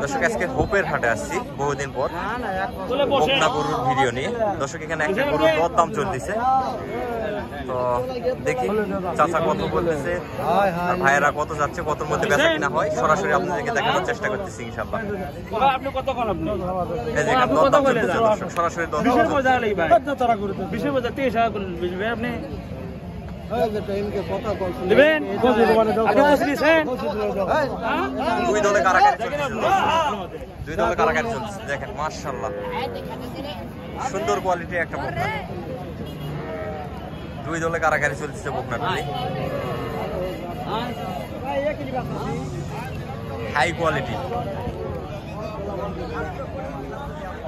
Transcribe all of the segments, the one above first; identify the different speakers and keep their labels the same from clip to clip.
Speaker 1: দর্শক আজকে হোপের হাটে আসছি বহুদিন পর বকনা গরুর ভিডিও নিয়ে। দর্শক এখানে একটা গরুর দরদাম চলতেছে, তো দেখি চাচা কত বলতেছে আর ভাইয়েরা কত যাচ্ছে, কতর মধ্যে বেচা কিনা হয় সরাসরি আপনাদেরকে দেখানোর চেষ্টা করতেছি ইনশাআল্লাহ। দরদাম চলতেছে দর্শক, সরাসরি দরদাম দুই দলে কারাকারি চলছে। দেখেন মাশাআল্লাহ সুন্দর কোয়ালিটির একটা বকনা, দুই দলে কারাকারি চলছে বকনাগুলি, হাই কোয়ালিটি।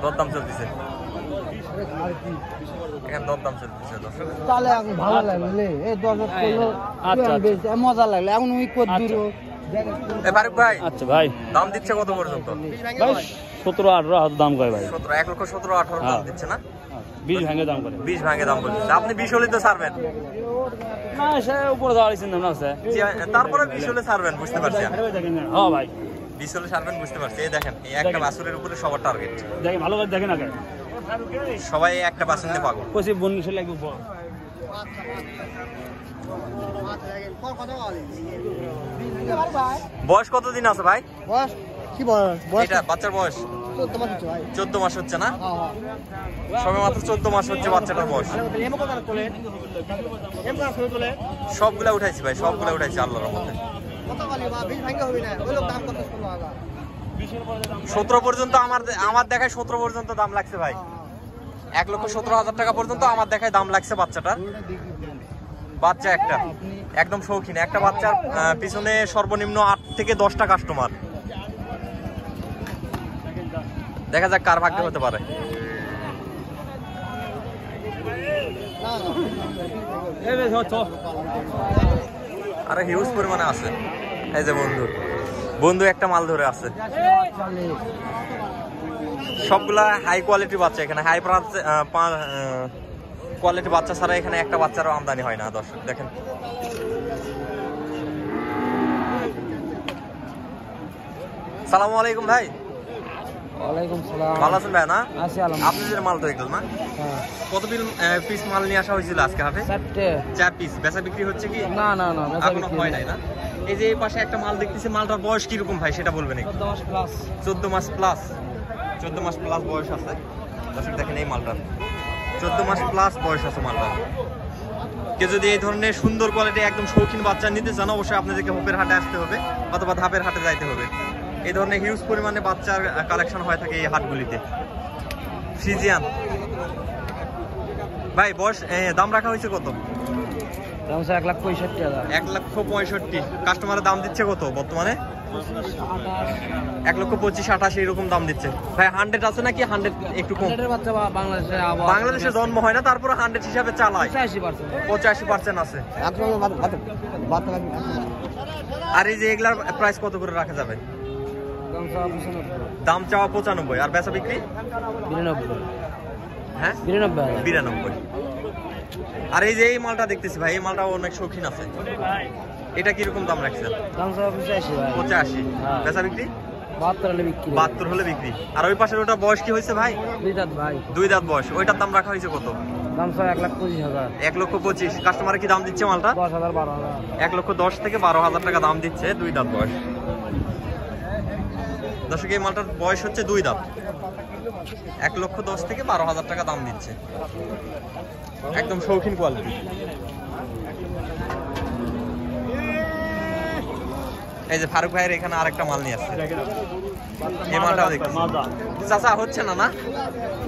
Speaker 1: দরদাম চলতেছে এখানে, দরদাম চলতেছে দর্শক।
Speaker 2: তাহলে এখন ভালো লাগলে এই দরদাম করলো, মজা লাগলো। এখন ওই কত দূর
Speaker 1: ফারুক ভাই,
Speaker 3: আচ্ছা ভাই
Speaker 1: দাম দিচ্ছে কত পর্যন্ত?
Speaker 3: ভাই 17-18 দাম করে ভাই।
Speaker 1: 1,17,18 দাম দিচ্ছে না?
Speaker 3: 20 ভাঙে দাম করে,
Speaker 1: 20 ভাঙে দাম বলছে। আপনি 20 হলে তো ছাড়বেন
Speaker 3: না, সে উপরে যাওয়ার চিন্তা না আছে,
Speaker 1: তারপরে 20 হলে ছাড়বেন, বুঝতে পারছি।
Speaker 3: হ্যাঁ ভাই
Speaker 1: 20 হলে ছাড়বেন, বুঝতে পারছি। এই দেখেন এই একটা বাছুরের উপরে সবার টার্গেট।
Speaker 3: দেখেন ভালো করে দেখেন, আগে
Speaker 1: সবাই একটা বাছুর নিয়ে পাগল।
Speaker 3: কইছি 19 লাগবে।
Speaker 1: বয়স কতদিন আছে ভাই?
Speaker 2: বয়স কি বয়স?
Speaker 1: এটা বাচ্চার বয়স 14 মাস হচ্ছে না? সবে মাত্র 14 মাস হচ্ছে বাচ্চাটার বয়স। সবগুলা উঠাইছি ভাই, সবগুলা উঠাইছি আল্লাহর রহমতে। 17 পর্যন্ত আমার দেখায় 17 পর্যন্ত দাম লাগছে ভাই। 1,17,000 টাকা পর্যন্ত আমার দেখায় দাম লাগছে বাচ্চাটার। বাচ্চা একটা একদম শৌখিন, একটা বাচ্চার পিছনে সর্বনিম্ন 8 থেকে 10টা কাস্টমার। দেখা যাক কার ভাগ্যে হতে পারে। আরে হিউজ পরিমাণে আছে। এই যে বন্ধু একটা মাল ধরে আছে। সবগুলা হাই কোয়ালিটি বাচ্চা, এখানে হাই কোয়ালিটি বাচ্চা ছাড়া এখানে একটা বাচ্চারও আমদানি হয় না দর্শক। দেখেন সালামু আলাইকুম ভাই।
Speaker 2: ওয়ালাইকুম সালাম।
Speaker 1: ভালো আছেন ভাই? না
Speaker 2: আছি
Speaker 1: আপনাদের মাল তো এগুলো না? কত পিস মাল নিয়ে আসা হয়েছিল আজকে হাটে? 4 পিস। বেচা বিক্রি হচ্ছে কি?
Speaker 2: না
Speaker 1: এখনো হয় নাই না? এই যে এই পাশে একটা মাল দেখতেছি, মালটার বয়স কিরকম ভাই সেটা বলবেন একটু? 14 মাস প্লাস। 14 মাস প্লাস বয়স আছে দর্শক। দেখেন এই মালটার 14 মাস প্লাস বয়স আছে মালটার। কেউ যদি এই ধরনের সুন্দর কোয়ালিটি একদম শৌখিন বাচ্চা নিতে চান, অবশ্যই আপনাদেরকে হোপের হাটে আসতে হবে অথবা ধাপের হাটে যাইতে হবে। এই ধরনের হিউজ পরিমাণে বাচ্চার কালেকশন হয়ে থাকে এই হাটগুলিতে। ফ্রিজিয়ান ভাই বয়স দাম রাখা হয়েছে কত?
Speaker 2: 1,65,000।
Speaker 1: 1,65,000। কাস্টমারের দাম দিচ্ছে কত বর্তমানে? 1,25,000-28,000 এরকম দাম দিচ্ছে ভাই। 100 আছে নাকি? 100 একটু কম। বাংলাদেশে জন্ম হয় না, তারপরে 100 হিসাবে চালায়। 85% আছে। আর এই যে এগুলার প্রাইস কত করে রাখা যাবে? দাম চাওয়া 95 আর বেচা বিক্রি
Speaker 2: 92।
Speaker 1: হ্যাঁ 92। আর এই যে এই মালটা দেখতেছি ভাই, এই মালটা অনেক শৌখিন আছে। এটা কিরকম দাম রাখছেন? 85। বেচা বিক্রি 72 হলে বিক্রি। আর ওই পাশের ওটা বয়স কি হয়েছে ভাই? 2 দাঁত বয়স। ওইটার দাম রাখা হয়েছে কত? 1,25,000। কাস্টমারে কি দাম দিচ্ছে মালটা? 1,10,000 থেকে 12,000 টাকা দাম দিচ্ছে। 2 দাঁত বয়স দর্শক। এই মালটার বয়স হচ্ছে 2 দাঁত। 1,10,000 থেকে 12,000 টাকা দাম দিচ্ছে। একদম শৌখিন কোয়ালিটি। এই যে ফারুক ভাইয়ের এখানে আরেকটা মাল নিয়ে আসছে। এই মালটাও দেখছি চাচা হচ্ছে না?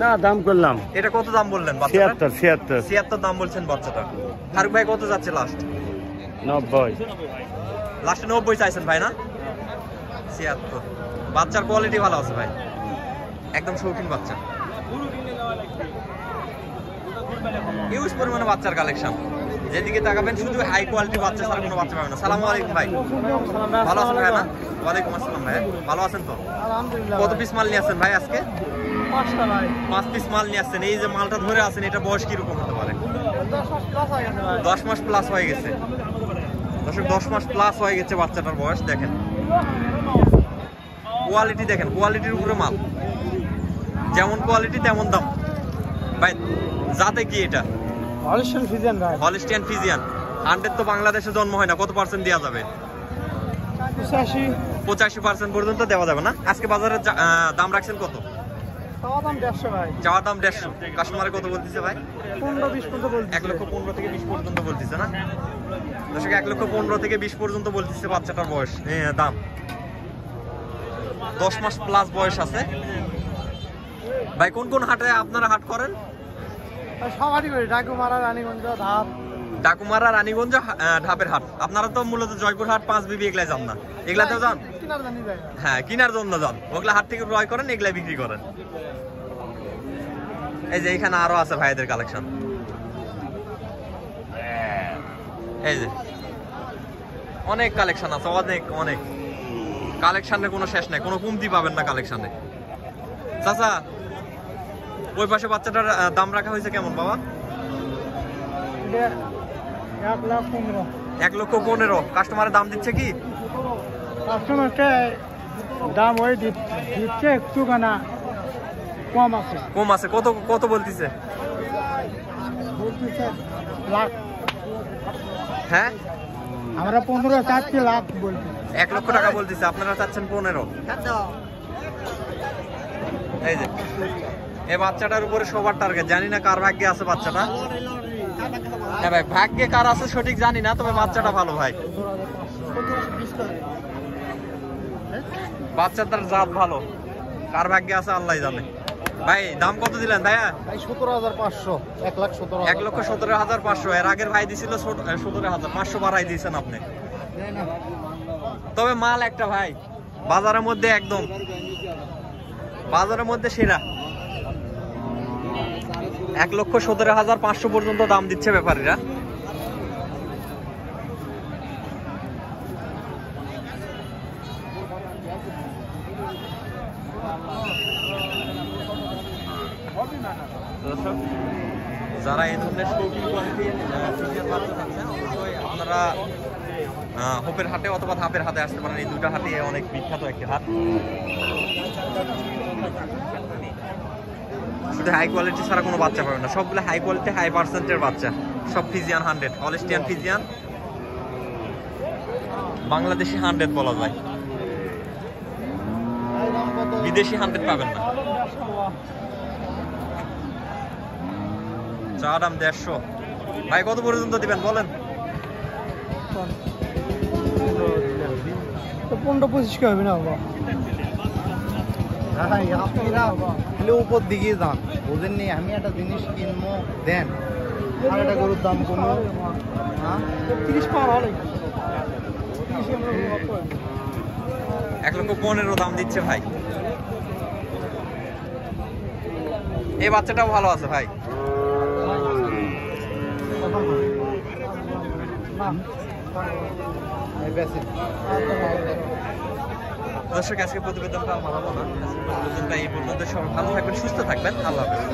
Speaker 3: না দাম করলাম।
Speaker 1: এটা কত দাম বললেন? 76 দাম বলছেন বাচ্চাটা। ফারুক ভাই কত যাচ্ছে লাস্ট?
Speaker 3: 90।
Speaker 1: লাস্টে 90 চাইছেন ভাই না? 76। বাচ্চার কোয়ালিটি ভালো আছে ভাই, একদম শৌখিন বাচ্চা। হিউজ পরিমাণে বাচ্চার কালেকশন। যেদিকে তাকাবেন শুধু হাই কোয়ালিটি বাচ্চা ছাড়া কোনো বাচ্চা পাবেন না। সালামু আলাইকুম ভাই, ভালো আছেন ভাই? না ওয়ালাইকুম আসসালাম ভাই, ভালো আছেন তো? কত পিস মাল নিয়ে আসছেন ভাই আজকে? 5 পিস মাল নিয়ে আসছেন। এই যে মালটা ধরে আছেন, এটা বয়স কিরকম হতে পারে? 10 মাস প্লাস হয়ে গেছে। দর্শক 10 মাস প্লাস হয়ে গেছে বাচ্চাটার বয়স। দেখেন কোয়ালিটি, দেখেন কোয়ালিটির উপরে মাল, যেমন কোয়ালিটি তেমন দাম ভাই। যাতে কি এটা
Speaker 2: হলিস্টিয়ান ফিজিয়ান ভাই,
Speaker 1: হলিস্টিয়ান ফিজিয়ান 100 তো বাংলাদেশে জন্ম হয় না, কত পার্সেন্ট দেওয়া যাবে? 85% পর্যন্ত দেওয়া যাবে না। আজকে বাজারে দাম রাখছেন কত?
Speaker 2: চাওয়া দাম 150 ভাই,
Speaker 1: চাওয়া দাম 150। কাস্টমারে কত বলতেছে ভাই?
Speaker 2: 15-20 পর্যন্ত বলছে।
Speaker 1: 1,15,000 থেকে 20 পর্যন্ত বলতেছে না দর্শক? 1,15,000 থেকে 20 পর্যন্ত বলতেছে বাচ্চাটার বয়স, দাম। 10 মাস প্লাস বয়স আছে ভাই। কোন কোন হাটে আপনারা হাট করেন?
Speaker 2: সবারই করি, ডাকুমারা, রানীগঞ্জ, ধাপ।
Speaker 1: ডাকুমারা, রানীগঞ্জ, ঢাপের হাট। আপনারা তো মূলত জয়পুর হাট, 5 বিবি এগুলাই যান না? এগুলাতেও যান? হ্যাঁ, কিনার জন্য যান, ওগুলা হাট থেকে ক্রয় করেন, এগুলাই বিক্রি করেন। এই যে এখানে আরো আছে ভাইদের কালেকশন, এই যে অনেক কালেকশন আছে, অনেক অনেক কালেকশনের কোনো শেষ নাই, কোনো কমতি পাবেন না কালেকশনে। চাচা, ওই পাশে বাচ্চাটার দাম রাখা হয়েছে কেমন বাবা?
Speaker 2: 1,15,000।
Speaker 1: 1,15,000। কাস্টমারের দাম দিচ্ছে কি?
Speaker 2: কাস্টমারকে দাম ওই দিচ্ছে, একটু কানা কম আছে।
Speaker 1: কম আছে? কত কত বলতেছে?
Speaker 2: লাখ।
Speaker 1: হ্যাঁ,
Speaker 2: আমরা 15 চাচ্ছি, লাখ বলছি।
Speaker 1: 1 লক্ষ টাকা বলতেছে, আপনারা চাচ্ছেন 15। এই যে এই বাচ্চাটার উপরে সবার টার্গেট। জানি না কার ভাগ্যে আছে বাচ্চাটা। হ্যাঁ ভাই, ভাগ্যে কার আছে সঠিক জানি না, তবে বাচ্চাটা ভালো ভাই। বাচ্চাটার জাত ভালো, কার ভাগ্যে আছে আল্লাহ জানে। ভাই দাম কত দিলেন ভাইয়া?
Speaker 2: 17,500। 1,17,000।
Speaker 1: 1,17,500। এর আগের ভাই দিছিল 17,000, 500 বাড়াই দিয়েছেন আপনি। তবে মাল একটা ভাই, বাজারের মধ্যে একদম, বাজারের মধ্যে সেরা। 1,17,500 পর্যন্ত দাম দিচ্ছে ব্যাপারীরা। যারা এই ধরনের শৌখিন কোয়ালিটির বাচ্চা থাকছেন, অবশ্যই আপনারা হোপের হাটে অথবা ধাপের হাটে আসতে পারেন। এই দুটা হাটে অনেক বিখ্যাত একটি হাট। শুধু হাই কোয়ালিটি ছাড়া কোনো বাচ্চা পাবেন না, সবগুলো হাই কোয়ালিটি, হাই পার্সেন্টের বাচ্চা, সব ফিজিয়ান 100, হলিস্টিয়ান ফিজিয়ান, বাংলাদেশি 100 বলা যায়, বিদেশি 100 পাবেন না। চা দাম 150। ভাই কত পর্যন্ত দিবেন বলেন?
Speaker 2: 15-25 কে হবে না বাবা?
Speaker 4: আপনারা উপর দিকে যান, বুঝেননি? আমি একটা জিনিস কিনবো, দেন আর একটা গরুর দাম কমে
Speaker 2: 30 পার হলে
Speaker 1: 1,15,000 দাম দিচ্ছে ভাই। এই বাচ্চাটাও ভালো আছে ভাই। দর্শক, আজকে প্রতিবেদনটা আর বাড়াবো না, প্রতিবেদনটা এই পর্যন্ত। সবাই ভালো থাকবেন, সুস্থ থাকবেন, আল্লাহ হাফেজ।